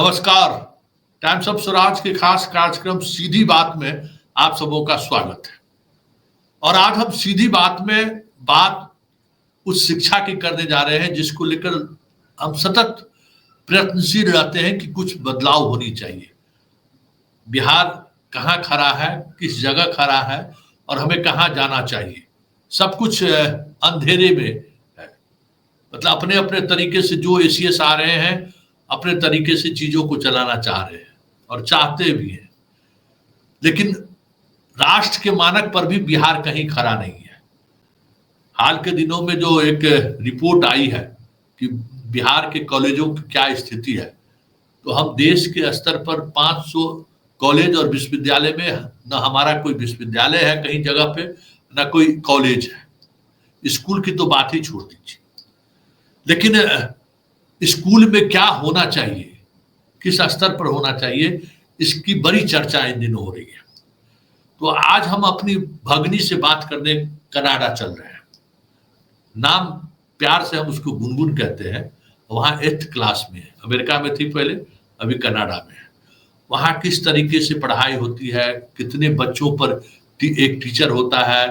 नमस्कार। Times of Swaraj के खास कार्यक्रम सीधी बात में आप सबों का स्वागत है। और आज हम सीधी बात में बात उस शिक्षा की करने जा रहे हैं जिसको लेकर हम सतत प्रयत्नशील रहते हैं कि कुछ बदलाव होनी चाहिए। बिहार कहाँ खड़ा है, किस जगह खड़ा है और हमें कहाँ जाना चाहिए, सब कुछ अंधेरे में है। मतलब अपने अपने तरीके से जो एसीएस आ रहे हैं अपने तरीके से चीजों को चलाना चाह रहे हैं और चाहते भी हैं, लेकिन राष्ट्र के मानक पर भी बिहार कहीं खड़ा नहीं है। हाल के दिनों में जो एक रिपोर्ट आई है कि बिहार के कॉलेजों की क्या स्थिति है, तो हम देश के स्तर पर 500 कॉलेज और विश्वविद्यालय में न हमारा कोई विश्वविद्यालय है कहीं जगह पे, न कोई कॉलेज है। स्कूल की तो बात ही छोड़ दीजिए। लेकिन स्कूल में क्या होना चाहिए, किस स्तर पर होना चाहिए, इसकी बड़ी चर्चा इन दिनों हो रही है। तो आज हम अपनी भगनी से बात करने कनाडा चल रहे हैं। नाम प्यार से हम उसको गुनगुन कहते हैं। वहाँ 8th क्लास में है, अमेरिका में थी पहले, अभी कनाडा में है। वहाँ किस तरीके से पढ़ाई होती है, कितने बच्चों पर एक टीचर होता है,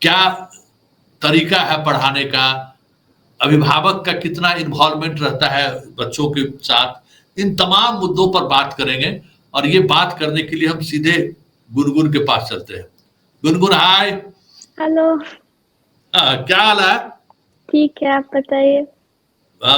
क्या तरीका है पढ़ाने का, अभिभावक का कितना इन्वॉल्वमेंट रहता है बच्चों के साथ, इन तमाम मुद्दों पर बात करेंगे। और ये बात करने के लिए हम सीधे गुनगुन के पास चलते हैं। गुनगुन, हाय। हेलो। क्या हाल है? ठीक है, आप बताइए।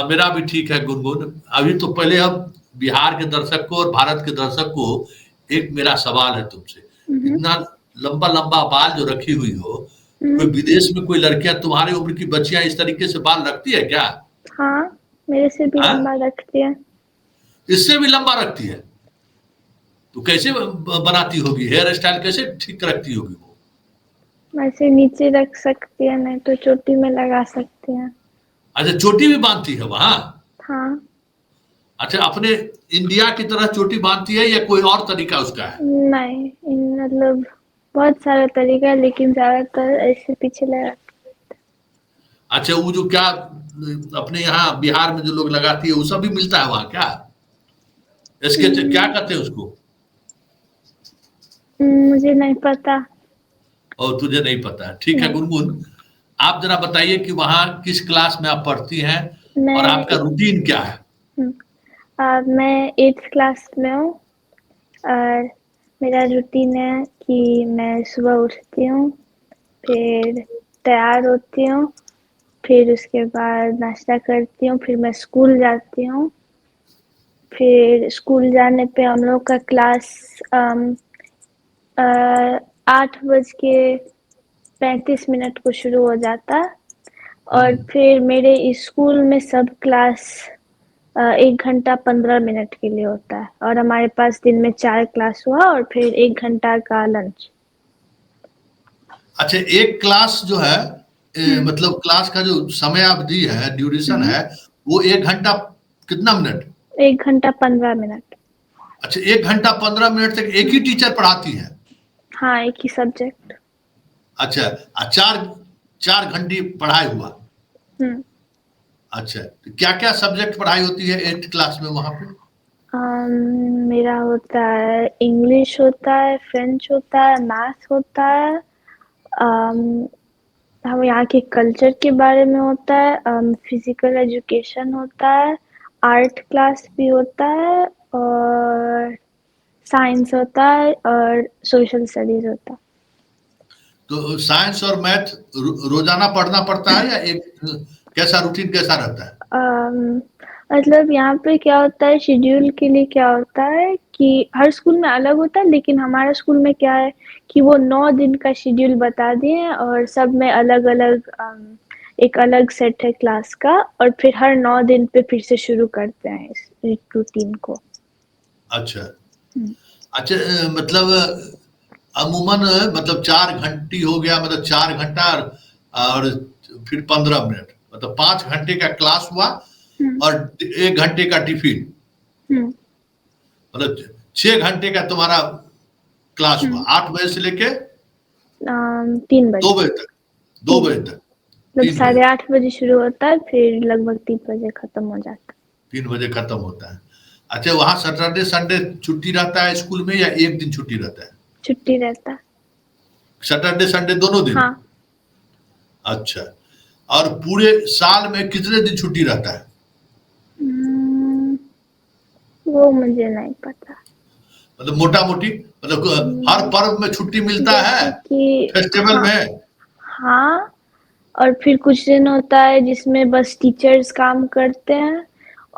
मेरा भी ठीक है गुनगुन। अभी तो पहले हम बिहार के दर्शक को और भारत के दर्शक को एक मेरा सवाल है तुमसे। इतना लंबा लंबा बाल जो रखी हुई हो, कोई विदेश में कोई लड़कियां तुम्हारी उम्र की बच्चियां इस तरीके से बाल रखती है क्या? हाँ, मेरे से भी लंबा रखती है। इससे भी लंबा रखती है? तो कैसे बनाती होगी, हेयर स्टाइल कैसे ठीक रखती होगी वो? वैसे नीचे रख सकती है, नहीं तो चोटी में लगा सकती है। अच्छा, चोटी भी बांधती है वहाँ? हाँ। अच्छा, अपने इंडिया की तरह चोटी बांधती है या कोई और तरीका उसका है? नहीं, मतलब बहुत सारा तरीका है, लेकिन ज्यादातर ऐसे पीछे लगा। अच्छा, वो जो क्या अपने यहाँ बिहार में जो लोग लगाती है वो सब भी मिलता है वहाँ क्या? इसके क्या कहते हैं उसको? मुझे नहीं पता। और तुझे नहीं पता? ठीक है गुनगुन, आप जरा बताइए कि वहाँ किस क्लास में आप पढ़ती हैं और आपका रूटीन क्या है? मैं 8th क्लास में हूँ और मेरा रूटीन है कि मैं सुबह उठती हूँ, फिर तैयार होती हूँ, फिर उसके बाद नाश्ता करती हूँ, फिर मैं स्कूल जाती हूँ। फिर स्कूल जाने पे हम लोग का क्लास 8:35 को शुरू हो जाता है और फिर मेरे स्कूल में सब क्लास 1 घंटा 15 मिनट के लिए होता है और हमारे पास दिन में 4 क्लास हुआ और फिर 1 घंटा का लंच। अच्छा, एक क्लास जो है मतलब क्लास का जो समय अवधि है, ड्यूरेशन है, वो 1 घंटा कितना मिनट? 1 घंटा 15 मिनट। अच्छा, 1 घंटा 15 मिनट तक एक ही टीचर पढ़ाती है? हाँ, एक ही सब्जेक्ट। अच्छा, 4 घंटे पढ़ाई हुआ। अच्छा, तो क्या क्या सब्जेक्ट पढ़ाई होती है 8th क्लास में वहां पे? मेरा होता है इंग्लिश होता है, फ्रेंच होता है, मैथ होता है, हम यहाँ के कल्चर के बारे में होता है, फिजिकल एजुकेशन होता है, आर्ट क्लास भी होता है और साइंस होता है और सोशल स्टडीज होता है। तो साइंस और मैथ रोजाना पढ़ना पड़ता है या एक कैसा रूटीन कैसा रहता है? मतलब यहाँ पे क्या होता है, शेड्यूल के लिए क्या होता है कि हर स्कूल में अलग होता है, लेकिन हमारा स्कूल में क्या है कि वो 9 दिन का शेड्यूल बता दिए और सब में अलग अलग एक अलग सेट है क्लास का और फिर हर 9 दिन पे फिर से शुरू करते हैं इस रूटीन को। अच्छा अच्छा, मतलब अमूमन मतलब 4 घंटी हो गया, मतलब 4 घंटा और फिर 15 मिनट, मतलब 5 घंटे का क्लास हुआ और 1 घंटे का टिफिन, मतलब 6 घंटे का तुम्हारा क्लास हुआ। 8 बजे से लेके 3 बजे 2 बजे तक। 2 बजे तक, मतलब 3 बजे, 8:30 बजे शुरू होता है, फिर लगभग 3 बजे खत्म हो जाता है। 3 बजे खत्म होता है। अच्छा, वहाँ सैटरडे संडे छुट्टी रहता है स्कूल में या एक दिन छुट्टी रहता है? छुट्टी रहता। सैटरडे संडे दोनों दिन? हाँ। अच्छा, और पूरे साल में कितने दिन छुट्टी रहता है? वो मुझे नहीं पता। मतलब मोटा मोटी, मतलब हर पर्व में छुट्टी मिलता है, जैसे कि फेस्टिवल हाँ, में? हाँ, और फिर कुछ दिन होता है जिसमें बस टीचर्स काम करते हैं,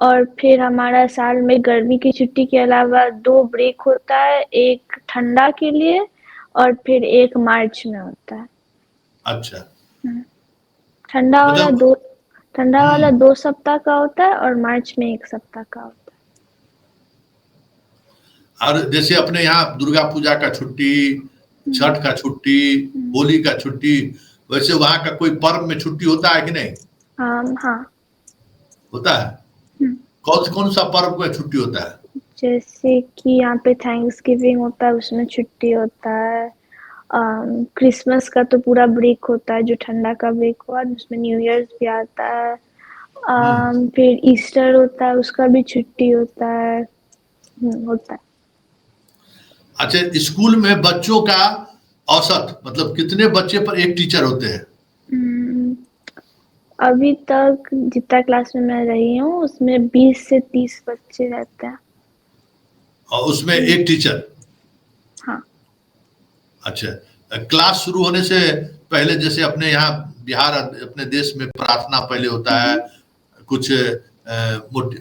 और फिर हमारा साल में गर्मी की छुट्टी के अलावा 2 ब्रेक होता है, एक ठंडा के लिए और फिर एक मार्च में होता है। अच्छा, ठंडा वाला मतलब 2 ठंडा वाला हम्म 2 सप्ताह का होता है और मार्च में 1 सप्ताह का होता और जैसे अपने यहाँ दुर्गा पूजा का छुट्टी, है। छठ का छुट्टी, होली का छुट्टी, वैसे वहाँ का कोई पर्व में छुट्टी होता है कि नहीं? हाँ। होता है? कौन कौन सा पर्व में छुट्टी होता है? जैसे कि यहाँ पे थैंक्सगिविंग होता है, उसमें छुट्टी होता है। क्रिसमस का तो पूरा ब्रेक होता है, जो ठंडा का ब्रेक हुआ, उसमें न्यू ईयर्स भी आता है। हम्म फिर ईस्टर होता है, उसका भी छुट्टी होता है। होता है। अच्छा, स्कूल में बच्चों का औसत मतलब कितने बच्चे पर एक टीचर होते हैं? हम्म, अभी तक जितना क्लास में मैं रही हूँ उसमें 20 से 30 बच्चे रहते हैं। और उसमें एक टीचर? हाँ। अच्छा, क्लास शुरू होने से पहले जैसे अपने यहाँ बिहार अपने देश में प्रार्थना पहले होता है, कुछ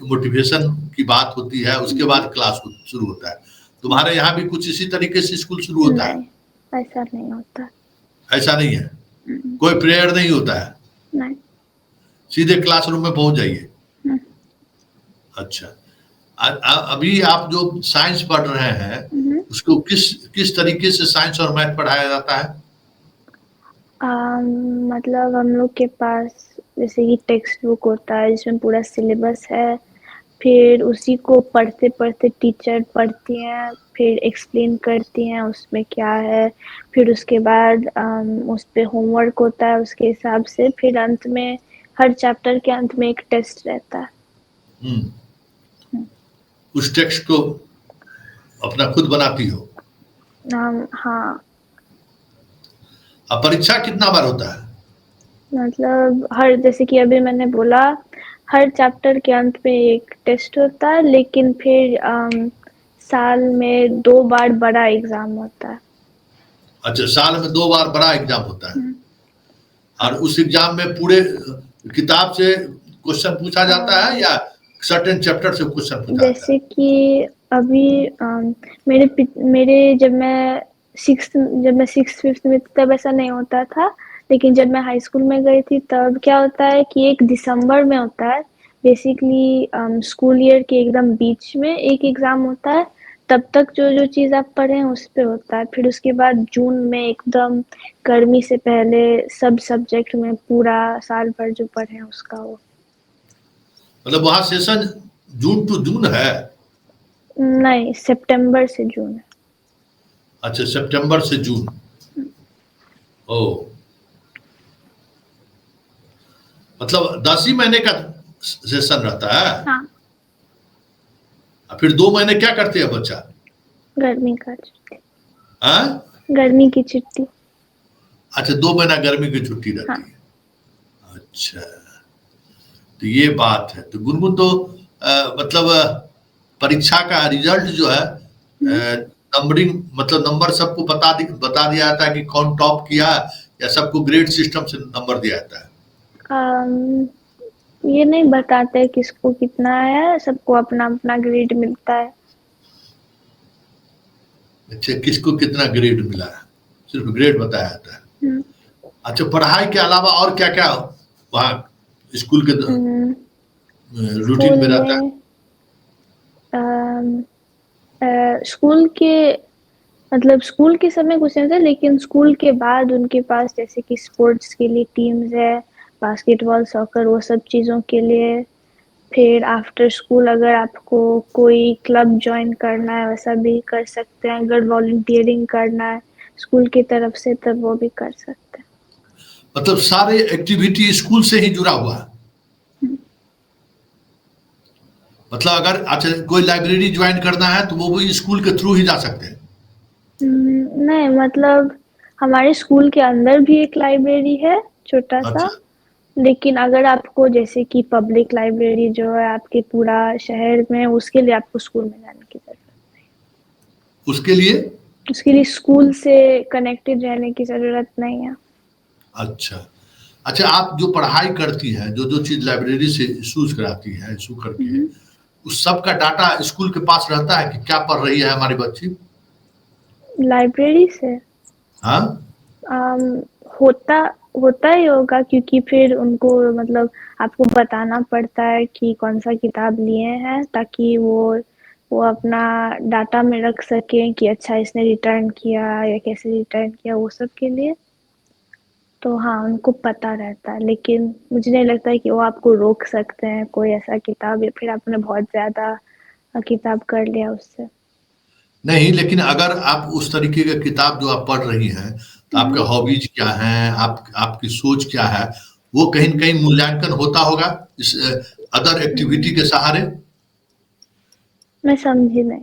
मोटिवेशन की बात होती है, उसके बाद क्लास शुरू होता है। तुम्हारे यहाँ भी कुछ इसी तरीके से स्कूल शुरू होता है? नहीं, ऐसा नहीं होता। ऐसा नहीं है? कोई प्रेयर नहीं होता है? नहीं। सीधे क्लासरूम में पहुंच जाइए? हम्म, अच्छा, अभी आप जो साइंस पढ़ रहे हैं, हम्म। उसको किस किस तरीके से साइंस और मैथ पढ़ाया जाता है? मतलब हम लोग के पास जैसे कि टेक्स्ट बुक होता है जिसमें पूरा सिलेबस है, फिर उसी को पढ़ते पढ़ते टीचर पढ़ती हैं, फिर एक्सप्लेन करती हैं उसमें क्या है, फिर उसके बाद उस पे होमवर्क होता है, उसके हिसाब से फिर अंत में हर चैप्टर के अंत में एक टेस्ट रहता है। हम्म उस टेक्स्ट को अपना खुद बनाती हो? हाँ। अब परीक्षा कितना बार होता है? मतलब हर जैसे कि अभी मैंने बोला, हर चैप्टर के अंत में एक टेस्ट होता है, लेकिन फिर साल में 2 बार बड़ा एग्जाम होता है। अच्छा, साल में 2 बार बड़ा एग्जाम होता है, और हाँ। उस एग्जाम में पूरे किताब से क्वेश्चन पूछा जाता है या सर्टेन चैप्टर से क्वेश्चन पूछा जाता है? जैसे कि अभी मेरे जब मैं 6th 5th में थी तब ऐसा नहीं होता था, लेकिन जब मैं हाई स्कूल में गई थी तब क्या होता है कि 1 दिसंबर में होता है, बेसिकली स्कूल ईयर के एकदम बीच में एक एग्जाम होता है। तब तक जो जो चीज़ आप पढ़े हैं उस पे होता है, फिर उसके बाद जून में एकदम गर्मी से पहले सब सब्जेक्ट में पूरा साल भर जो पढ़े हैं उसका वो। मतलब वहां सेशन जून टू जून है? नहीं, सितंबर से जून है। अच्छा, सितंबर से जून। ओ, मतलब 10 ही महीने का सेशन रहता है? हाँ। और फिर 2 महीने क्या करते हैं बच्चा? गर्मी का छुट्टी। हाँ? गर्मी की छुट्टी। अच्छा, 2 महीना गर्मी की छुट्टी हाँ। रहती है। अच्छा, तो ये बात है। तो गुनगुन तो मतलब परीक्षा का रिजल्ट जो है, नंबरिंग मतलब नंबर सबको बता दिया जाता है कि कौन टॉप किया, या सबको ग्रेड सिस्टम से नंबर दिया जाता है? अम, ये नहीं बताते किसको कितना है, सबको अपना अपना ग्रेड मिलता है। अच्छा, किसको कितना ग्रेड मिला है, सिर्फ ग्रेड बताया जाता है? हम्म, अच्छा, पढ़ाई के अलावा और क्या क्या वहाँ स्कूल के हम्म, रूटीन स्कूल में रहता है? में अम, स्कूल के मतलब स्कूल के समय कुछ नहीं था, लेकिन स्कूल के बाद उनके पास जैसे कि स्पोर्ट्स के लिए टीम्स है, बास्केटबॉल, सॉकर, वो सब चीज़ों के लिए। फिर आफ्टर स्कूल अगर आपको कोई क्लब ज्वाइन करना है वैसा भी कर सकते हैं, अगर वॉलंटियरिंग करना है स्कूल की तरफ से तब वो भी कर सकते हैं। मतलब सारे एक्टिविटी स्कूल से ही जुड़ा हुआ है? मतलब अगर अच्छा कोई लाइब्रेरी ज्वाइन करना है तो वो भी स्कूल के थ्रू ही जा सकते हैं? नहीं, मतलब हमारे स्कूल के अंदर भी एक लाइब्रेरी है छोटा सा, अच्छा, लेकिन अगर आपको जैसे कि पब्लिक लाइब्रेरी जो है आपके पूरा शहर में, उसके लिए आपको स्कूल में जाने की जरूरत। उसके लिए? उसके लिए स्कूल से कनेक्टेड रहने की जरूरत नहीं है। अच्छा। अच्छा, आप जो पढ़ाई करती हैं, जो चीज़ लाइब्रेरी से इश्यूज़ कराती हैं, इश्यू करके, हम्म, उस सब का डाटा स्कूल के पास रहता है कि क्या पढ़ रही है हमारी बच्ची? लाइब्रेरी से हाँ? अम, होता होता ही होगा, क्योंकि फिर उनको मतलब आपको बताना पड़ता है कि कौन सा किताब लिए हैं, ताकि वो अपना डाटा में रख सकें कि अच्छा इसने रिटर्न किया या कैसे रिटर्न किया, वो सब के लिए। तो हाँ, उनको पता रहता है, लेकिन मुझे नहीं लगता है कि वो आपको रोक सकते हैं कोई ऐसा किताब, या फिर आपने बहुत ज़्यादा किताब कर लिया उससे। नहीं, लेकिन अगर आप उस तरीके का किताब जो आप पढ़ रही हैं, तो आपके हम्म, हॉबीज़ क्या हैं, आपकी सोच क्या है, वो कहीं न कहीं मूल्यांकन होता होगा इस अदर एक्टिविटी हम्म, के सहारे? मैं समझी नहीं।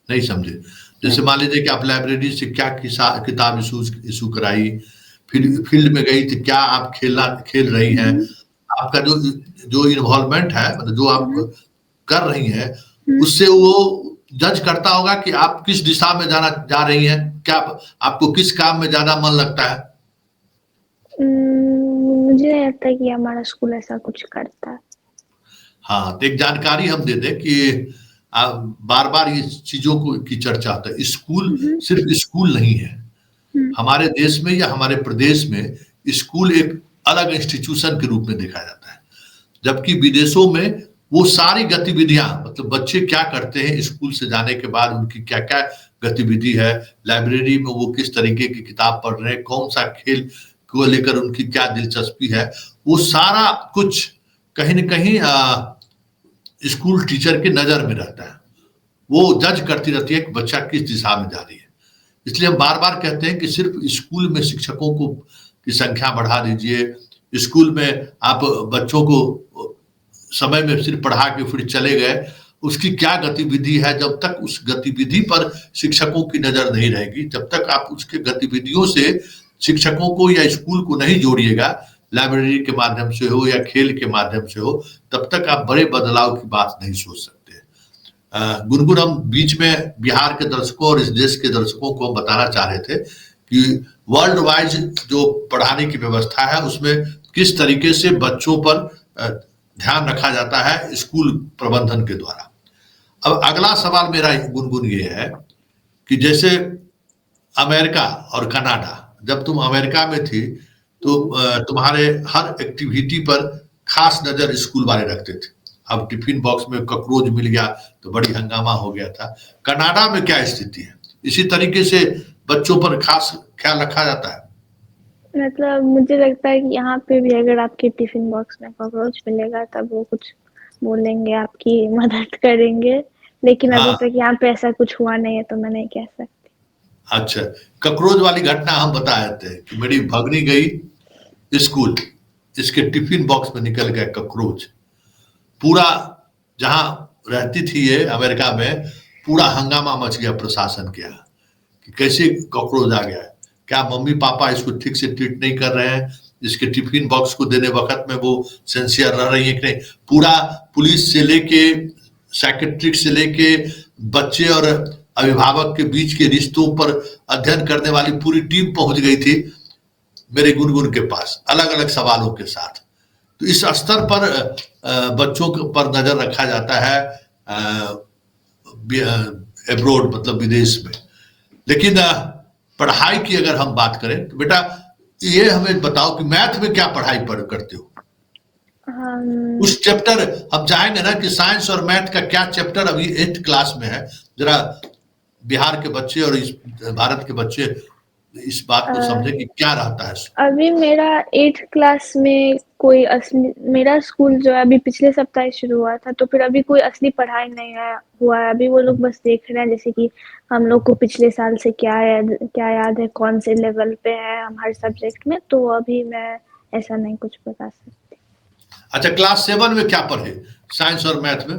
नहीं समझे। नहीं। जैसे मान लीजिए कि आप लाइब्रेरी से क्या किताब इशू कराई, हम्म, फिर फील्ड में गई तो क्या आप खेल रही हैं, हम्म, आपका जो जो इन्वॉल्वमेंट है, मतलब जो आप हम्म, कर रही हैं, हम्म। उससे वो जज करता होगा कि आप किस दिशा में जा रही हैं, क्या आपको किस काम में ज्यादा मन लगता है। मुझे नहीं लगता कि हमारा स्कूल ऐसा कुछ करता है। हाँ, तो एक जानकारी हम दे दें कि बार बार ये चीजों को की चर्चा होता है। स्कूल हम्म, सिर्फ स्कूल नहीं है। हम्म, हमारे देश में या हमारे प्रदेश में स्कूल एक अलग इंस्टीट्यूशन के रूप में देखा जाता है, जबकि विदेशों में वो सारी गतिविधियां, मतलब बच्चे क्या करते हैं स्कूल से जाने के बाद, उनकी क्या क्या गतिविधि है, लाइब्रेरी में वो किस तरीके की किताब पढ़ रहे हैं, कौन सा खेल को लेकर उनकी क्या दिलचस्पी है, वो सारा कुछ कहीं न कहीं स्कूल टीचर की नज़र में रहता है। वो जज करती रहती है कि बच्चा किस दिशा में जा रही है। इसलिए हम बार-बार कहते हैं कि सिर्फ स्कूल में शिक्षकों को की संख्या बढ़ा दीजिए। स्कूल में आप बच्चों को समय में सिर्फ पढ़ा के फिर चले गए, उसकी क्या गतिविधि है, जब तक उस गतिविधि पर शिक्षकों की नज़र नहीं रहेगी, जब तक आप उसके गतिविधियों से शिक्षकों को या स्कूल को नहीं जोड़िएगा, लाइब्रेरी के माध्यम से हो या खेल के माध्यम से हो, तब तक आप बड़े बदलाव की बात नहीं सोच सकते। गुनगुन, हम बीच में बिहार के दर्शकों और इस देश के दर्शकों को हम बताना चाह रहे थे कि वर्ल्ड वाइज जो पढ़ाने की व्यवस्था है उसमें किस तरीके से बच्चों पर ध्यान रखा जाता है स्कूल प्रबंधन के द्वारा। अब अगला सवाल मेरा गुनगुन ये है कि जैसे अमेरिका और कनाडा, जब तुम अमेरिका में थी तो हम्म। तुम्हारे हर एक्टिविटी पर खास नज़र स्कूल वाले रखते थे। अब टिफिन बॉक्स में कॉकरोच मिल गया तो बड़ी हंगामा हो गया था। कनाडा में क्या स्थिति है? इसी तरीके से बच्चों पर खास ख्याल रखा जाता है? मतलब मुझे लगता है कि यहाँ पे भी अगर आपके टिफिन बॉक्स में कॉकरोच मिलेगा तब वो कुछ बोलेंगे, आपकी मदद करेंगे, लेकिन अभी हाँ। तक यहाँ पे ऐसा कुछ हुआ नहीं है, तो मैं नहीं कह सकती। अच्छा, कॉकरोच वाली घटना हम बता देते हैं कि मेरी भगनी गई स्कूल, इसके टिफिन बॉक्स में निकल गया कॉकरोच। पूरा, जहाँ रहती थी ये अमेरिका में, पूरा हंगामा मच गया प्रशासन के यहाँ कि कैसे कॉकरोच आ गया है, क्या मम्मी पापा इसको ठीक से ट्रीट नहीं कर रहे हैं, इसके टिफिन बॉक्स को देने वक्त में वो सिंसियर रह रही है कि नहीं। पूरा पुलिस से लेके साइकेट्रिक से लेके बच्चे और अभिभावक के बीच के रिश्तों पर अध्ययन करने वाली पूरी टीम पहुंच गई थी मेरे गुनगुन के पास अलग अलग सवालों के साथ। तो इस स्तर पर बच्चों पर नजर रखा जाता है एब्रोड, मतलब विदेश में। लेकिन पढ़ाई की अगर हम बात करें तो बेटा ये हमें बताओ कि मैथ में क्या पढ़ाई पढ़ करते हो? हम उस चैप्टर हम चाहेंगे ना कि साइंस और मैथ का क्या चैप्टर अभी 8th क्लास में है, जरा बिहार के बच्चे और इस भारत के बच्चे इस बात अ, को समझे कि क्या रहता है। अभी मेरा 8th क्लास में कोई असली, मेरा स्कूल जो है अभी पिछले सप्ताह ही शुरू हुआ था, तो फिर अभी कोई असली पढ़ाई नहीं है हुआ है। अभी वो लोग बस देख रहे हैं जैसे कि हम लोग को पिछले साल से क्या याद है, कौन से लेवल पे है हम हर सब्जेक्ट में, तो अभी मैं ऐसा नहीं कुछ बता सकती। अच्छा, क्लास 7 में क्या पढ़े साइंस और मैथ में?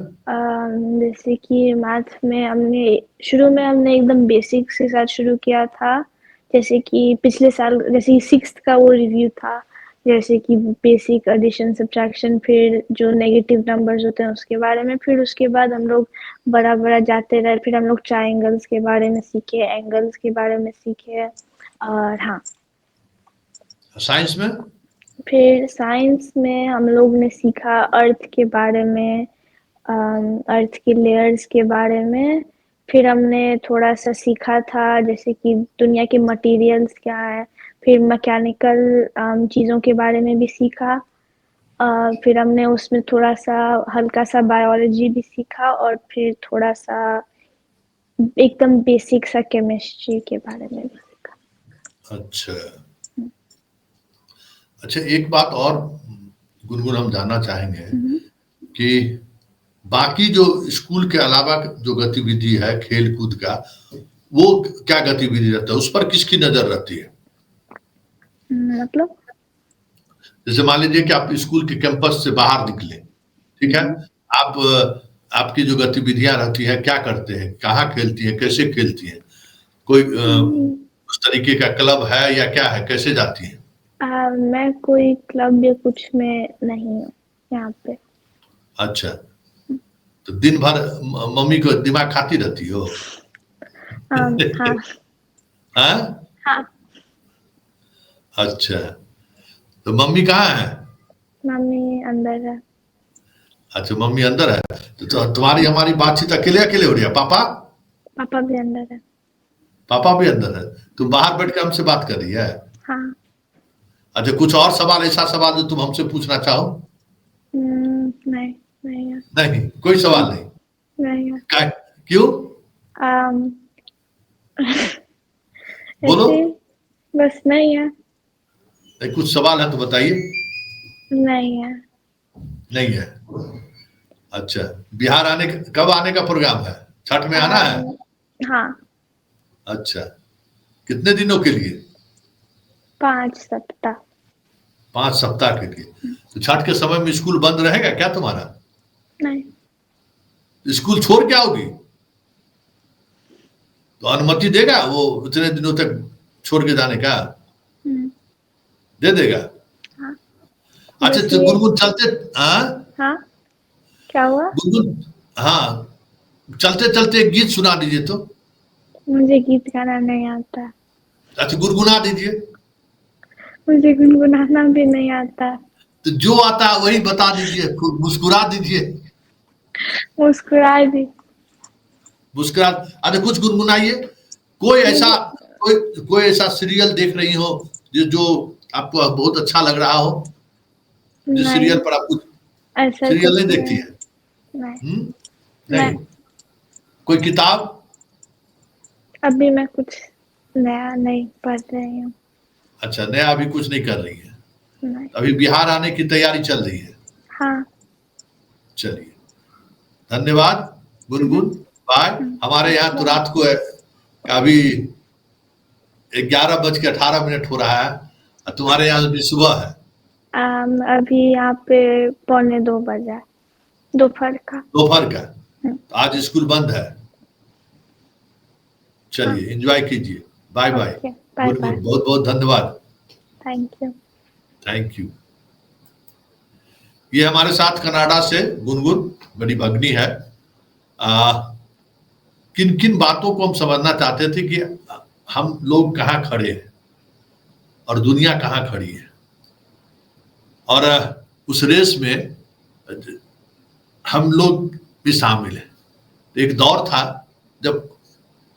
जैसे कि मैथ में हमने एकदम बेसिक से साथ शुरू किया था। जैसे कि पिछले साल जैसे 6th का वो रिव्यू था, जैसे कि बेसिक एडिशन सब्ट्रैक्शन, फिर जो नेगेटिव नंबर्स होते हैं उसके बारे में, फिर उसके बाद हम लोग बड़ा जाते रहे, फिर हम लोग ट्राइंगल्स के बारे में सीखे, एंगल्स के बारे में सीखे। और हाँ, साइंस में? फिर साइंस में हम लोग ने सीखा अर्थ के बारे में, अर्थ की लेयर्स के बारे में। फिर हमने थोड़ा सा सीखा था जैसे कि दुनिया के मटेरियल्स क्या है, फिर मैकेनिकल चीज़ों के बारे में भी सीखा। फिर हमने उसमें थोड़ा सा हल्का सा बायोलॉजी भी सीखा, और फिर थोड़ा सा एकदम बेसिक सा केमिस्ट्री के बारे में भी सीखा। अच्छा अच्छा, एक बात और गुनगुन हम जानना चाहेंगे कि बाकी जो स्कूल के अलावा जो गतिविधि है खेल कूद का, वो क्या गतिविधि रहता है, उस पर किसकी नजर रहती है? मतलब जैसे मान लीजिए कि आप स्कूल के कैंपस से बाहर निकले, ठीक है, आप आपकी जो गतिविधियां रहती है क्या करते हैं, कहाँ खेलती है, कैसे खेलती है, कोई उस तरीके का क्लब है या क्या है, कैसे जाती है? मैं कोई क्लब या कुछ में नहीं हूँ यहाँ पे। अच्छा, तो दिन भर मम्मी को दिमाग खाती रहती हो? हाँ हाँ? हाँ। अच्छा, तो मम्मी कहाँ है? मम्मी अंदर है। अच्छा, मम्मी अंदर है। तो तुम्हारी हमारी बातचीत अकेले अकेले हो रही है? पापा? पापा भी अंदर है। पापा भी अंदर है। तुम बाहर बैठ के हमसे बात कर रही है? हाँ। अच्छा, कुछ और सवाल, ऐसा सवाल जो तुम हमसे पूछना चाहो? नहीं, नहीं है। नहीं, कोई सवाल नहीं? नहीं है। क्यों? आम, बोलो। ऐसे बस नहीं है। नहीं, कुछ सवाल है तो बताइए। नहीं है। नहीं है। अच्छा, बिहार कब आने का प्रोग्राम है? छठ में आना है? हाँ। अच्छा, कितने दिनों के लिए? 5 सप्ताह। 5 सप्ताह के लिए। तो छठ के समय में स्कूल बंद रहेगा क्या तुम्हारा? नहीं। स्कूल छोड़ के आओगी तो अनुमति देगा वो उतने दिनों तक छोड़ के जाने का? दे देगा? हाँ। अच्छा, तो गुनगुन चलते, हाँ हाँ, क्या हुआ? गुनगुन, हाँ, चलते चलते एक गीत सुना दीजिए तो। मुझे गीत गाना नहीं आता। अच्छा, गुनगुना दीजिए। मुझे गुनगुनाना भी नहीं आता। तो जो आता है वही बता दीजिए, मुस्कुरा दीजिए। मुस्कुराए भी। मुस्कुरा, अच्छा कुछ गुनगुनाइए। कोई ऐसा, कोई ऐसा सीरियल देख रही हो जो आपको बहुत अच्छा लग रहा हो, जिस नहीं, सीरियल पर आप कुछ, ऐसा सीरियल कुछ नहीं देखती नहीं। है? नहीं। नहीं। कोई किताब? अभी मैं कुछ नया नहीं पढ़ रही हूँ। अच्छा, नया अभी कुछ नहीं कर रही है? नहीं। अभी बिहार आने की तैयारी चल रही है? हाँ। चलिए, धन्यवाद गुनगुन, बाय। हमारे यहाँ तो रात को है, अभी 11:18 हो रहा है, और तुम्हारे यहाँ अभी सुबह है। अभी यहाँ पे 1:45 बजा, दोपहर का। दोपहर का? तो आज स्कूल बंद है। चलिए, एंजॉय कीजिए। Bye bye. Okay, bye goodbye. Good, बहुत बहुत धन्यवाद। Thank you. Thank you. ये हमारे साथ कनाडा से गुनगुन, बड़ी भगनी है। किन किन बातों को हम समझना चाहते थे कि हम लोग कहाँ खड़े हैं और दुनिया कहाँ खड़ी है, और उस रेस में हम लोग भी शामिल हैं। एक दौर था जब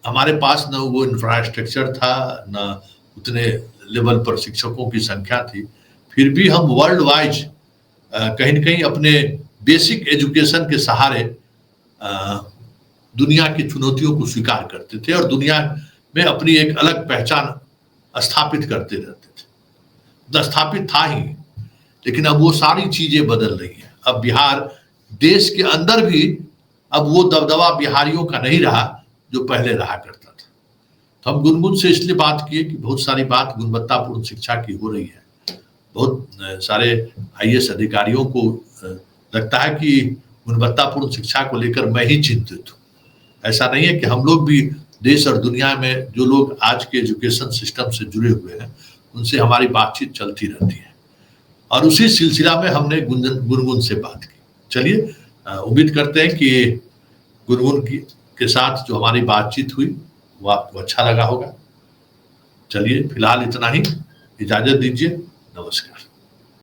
हमारे पास न वो इंफ्रास्ट्रक्चर था, न उतने लेवल पर शिक्षकों की संख्या थी, फिर भी हम वर्ल्ड वाइज कहीं न कहीं अपने बेसिक एजुकेशन के सहारे दुनिया की चुनौतियों को स्वीकार करते थे और दुनिया में अपनी एक अलग पहचान स्थापित करते रहते थे। स्थापित था ही, लेकिन अब वो सारी चीजें बदल रही हैं। अब बिहार देश के अंदर भी अब वो दबदबा बिहारियों का नहीं रहा जो पहले रहा करता था। तो हम गुनगुन से इसलिए बात किए कि बहुत सारी बात गुणवत्तापूर्ण शिक्षा की हो रही है, बहुत सारे आईएएस अधिकारियों को लगता है कि गुणवत्तापूर्ण शिक्षा को लेकर मैं ही चिंतित हूँ। ऐसा नहीं है कि हम लोग भी देश और दुनिया में जो लोग आज के एजुकेशन सिस्टम से जुड़े हुए हैं उनसे हमारी बातचीत चलती रहती है और उसी सिलसिला में हमने गुनगुन से बात की। चलिए उम्मीद करते हैं कि गुनगुन के साथ जो हमारी बातचीत हुई वो आपको अच्छा लगा होगा। चलिए फिलहाल इतना ही, इजाजत दीजिए, नमस्कार।